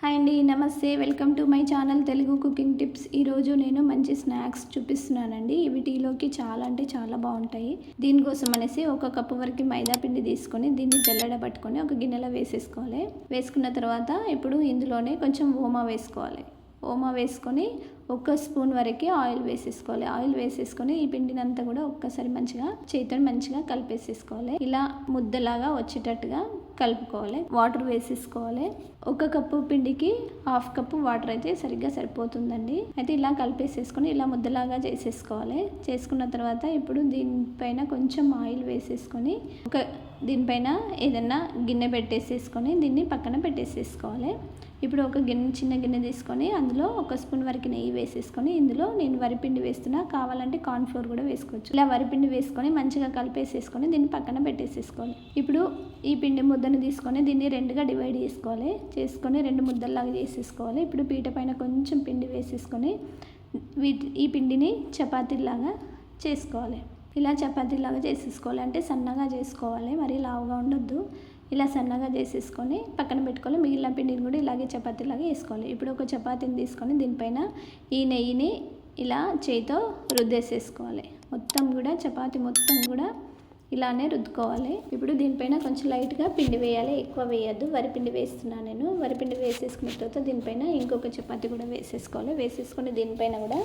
Hi అండి, నమస్తే. Welcome to my channel Telugu cooking tips. ఈరోజు నేను మంచి స్నాక్స్ చూపిస్తున్నానండి. ఇవి టీలోకి చాలా అంటే చాలా బాగుంటాయి. దీనికోసం అనేసి 1 కప్పు వరకు మైదా పిండి తీసుకొని దీన్ని జల్లెడబట్టుకొని ఒక గిన్నెలో వేసేసుకోవాలి. వేసుకున్న తర్వాత ఇప్పుడు ఇందులోనే కొంచెం ఓమా వేసుకోవాలి. ఓమా వేసుకొని 1 స్పూన్ వరకు ఆయిల్ వేసేసుకోవాలి. ఆయిల్ వేసేసుకొని ఈ పిండిని అంతా కూడా ఒక్కసారి మంచిగా చేతితో మంచిగా కలిపేసేసుకోవాలి. ఇలా ముద్దలాగా వచ్చేటట్టుగా కలుపుకోవాలి. వాటర్ వేసేసుకోవాలి. 1 కప్పు పిండికి 1/2 కప్పు వాటర్ అయితే సరిగ్గా సరిపోతుందండి. అయితే ఇలా కలిపేసేసుకొని ఇలా ముద్దలాగా చేసేసుకోవాలి. చేసుకున్న తర్వాత ఇప్పుడు దీనిపైన కొంచెం ఆయిల్ వేసేసుకొని దీనిపైన ఏదన్నా గిన్నె పెట్టేసేసుకొని దీన్ని పక్కన పెట్టేసేసుకోవాలి. ఇప్పుడు ఒక చిన్న గిన్నె తీసుకొని అందులో 1 స్పూన్ వరకు నెయ్యి వేసేసుకొని ఇందులో నేను వరిపిండి వేస్తున్నా, కావాలంటే కార్న్ ఫ్లోర్ కూడా వేసుకోవచ్చు. ఇలా వరిపిండి వేసుకొని మంచిగా కలిపేసేసుకొని దీన్ని పక్కన పెట్టేసేసుకోవాలి. ఇప్పుడు ఈ పిండి ముద్దను తీసుకొని దీన్ని 2గా డివైడ్ చేసుకొని 2 ముద్దల్లాగా చేసేసుకోవాలి. ఇప్పుడు పీట పైన కొంచెం పిండి వేసేసుకొని ఈ పిండిని చపాతీలాగా చేసుకోవాలి. ఇలా చపాతీలాగా చేసేసుకోవాలి. అంటే సన్నగా చేసుకోవాలి, మరీ లావుగా ఉండొద్దు. ఇలా సన్నగా చేసేసుకొని పక్కన పెట్టుకోవాలి. మిగిలిన పిండిని కూడా ఇలాగే చపాతీలాగా వేసుకోవాలి. ఇప్పుడు ఒక చపాతీని తీసుకొని దీనిపైన ఈ నెయ్యిని ఇలా చేతితో రుద్దేసేసుకోవాలి. మొత్తం కూడా చపాతీ మొత్తం కూడా ఇలానే రుద్దుకోవాలి. ఇప్పుడు దీనిపైన కొంచెం లైట్గా పిండి వేయాలి, ఎక్కువ వేయద్దు. వరిపిండి వేస్తున్నాను నేను. వరిపిండి వేసేసుకున్న తర్వాత దీనిపైన ఇంకొక చపాతీ కూడా వేసేసుకోవాలి. వేసేసుకొని దీనిపైన కూడా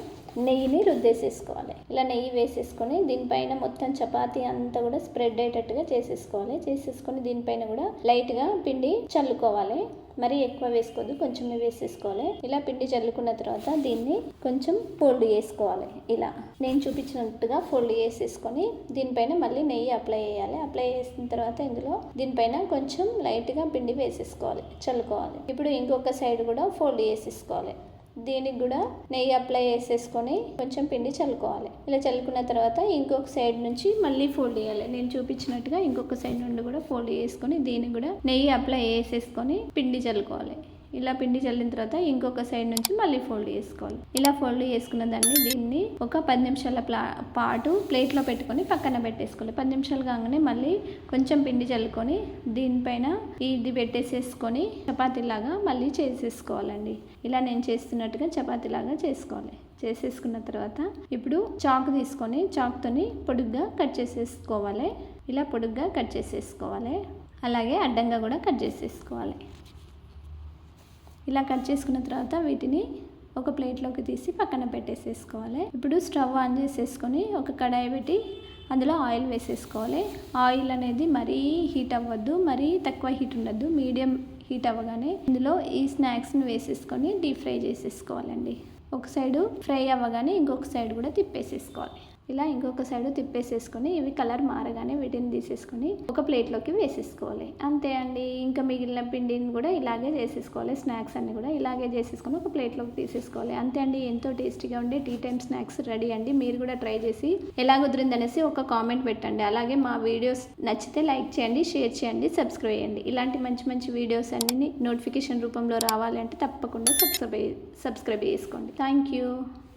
నెయ్యిని రుద్దేసేసుకోవాలి. ఇలా నెయ్యి వేసేసుకొని దీనిపైన మొత్తం చపాతీ అంతా కూడా స్ప్రెడ్ అయ్యేటట్టుగా చేసేసుకోవాలి. చేసేసుకొని దీనిపైన కూడా లైట్గా పిండి చల్లుకోవాలి. మరీ ఎక్కువ వేసుకోవద్దు, కొంచెమే వేసేసుకోవాలి. ఇలా పిండి చల్లుకున్న తర్వాత దీన్ని కొంచెం ఫోల్డ్ చేసుకోవాలి. ఇలా నేను చూపించినట్టుగా ఫోల్డ్ చేసేసుకొని దీనిపైన మళ్ళీ నెయ్యి అప్లై చేయాలి. అప్లై చేసిన తర్వాత ఇందులో దీనిపైన కొంచెం లైట్గా పిండి వేసేసుకోవాలి, చల్లుకోవాలి. ఇప్పుడు ఇంకొక సైడ్ కూడా ఫోల్డ్ చేసేసుకోవాలి. దీనికి కూడా నెయ్యి అప్లై చేసేసుకొని కొంచెం పిండి చల్లుకోవాలి. ఇలా చల్లుకున్న తర్వాత ఇంకొక సైడ్ నుంచి మళ్ళీ ఫోల్డ్ చేయాలి. నేను చూపించినట్టుగా ఇంకొక సైడ్ నుండి కూడా ఫోల్డ్ చేసుకొని దీనికి కూడా నెయ్యి అప్లై చేసేసుకొని పిండి చల్లుకోవాలి. ఇలా పిండి చల్లిన తర్వాత ఇంకొక సైడ్ నుంచి మళ్ళీ ఫోల్డ్ చేసుకోవాలి. ఇలా ఫోల్డ్ చేసుకున్న దీన్ని ఒక 10 నిమిషాల పాటు ప్లేట్లో పెట్టుకొని పక్కన పెట్టేసుకోవాలి. 10 నిమిషాలు కాగానే మళ్ళీ కొంచెం పిండి చల్లుకొని దీనిపైన ఇది పెట్టేసేసుకొని చపాతీలాగా మళ్ళీ చేసేసుకోవాలండి. ఇలా నేను చేస్తున్నట్టుగా చపాతీలాగా చేసుకోవాలి. చేసేసుకున్న తర్వాత ఇప్పుడు చాకు తీసుకొని చాకుతోని పొడుగ్గా కట్ చేసేసుకోవాలి. ఇలా పొడుగ్గా కట్ చేసేసుకోవాలి. అలాగే అడ్డంగా కూడా కట్ చేసేసుకోవాలి. ఇలా కట్ చేసుకున్న తర్వాత వీటిని ఒక ప్లేట్లోకి తీసి పక్కన పెట్టేసేసుకోవాలి. ఇప్పుడు స్టవ్ ఆన్ చేసేసుకొని ఒక కడాయి పెట్టి అందులో ఆయిల్ వేసేసుకోవాలి. ఆయిల్ అనేది మరీ హీట్ అవ్వద్దు, మరీ తక్కువ హీట్ ఉండద్దు, మీడియం హీట్ అవ్వగానే ఇందులో ఈ స్నాక్స్ని వేసేసుకొని డీప్ ఫ్రై చేసేసుకోవాలండి. ఒక సైడు ఫ్రై అవ్వగానే ఇంకొక సైడ్ కూడా తిప్పేసేసుకోవాలి. ఇలా ఇంకొక సైడ్ తిప్పేసేసుకొని ఇవి కలర్ మారగానే వీటిని తీసేసుకొని ఒక ప్లేట్లోకి వేసేసుకోవాలి. అంతే అండి. ఇంకా మిగిలిన పిండిని కూడా ఇలాగే చేసేసుకోవాలి. స్నాక్స్ అన్ని కూడా ఇలాగే చేసేసుకొని ఒక ప్లేట్లోకి తీసేసుకోవాలి. అంతే అండి. ఎంతో టేస్టీగా ఉండే టీ టైమ్ స్నాక్స్ రెడీ అండి. మీరు కూడా ట్రై చేసి ఎలా కుదిరిందనేసి ఒక కామెంట్ పెట్టండి. అలాగే మా వీడియోస్ నచ్చితే లైక్ చేయండి, షేర్ చేయండి, సబ్స్క్రైబ్ చేయండి. ఇలాంటి మంచి మంచి వీడియోస్ అన్ని నోటిఫికేషన్ రూపంలో రావాలంటే తప్పకుండా సబ్స్క్రైబ్ చేసుకోండి. Thank you.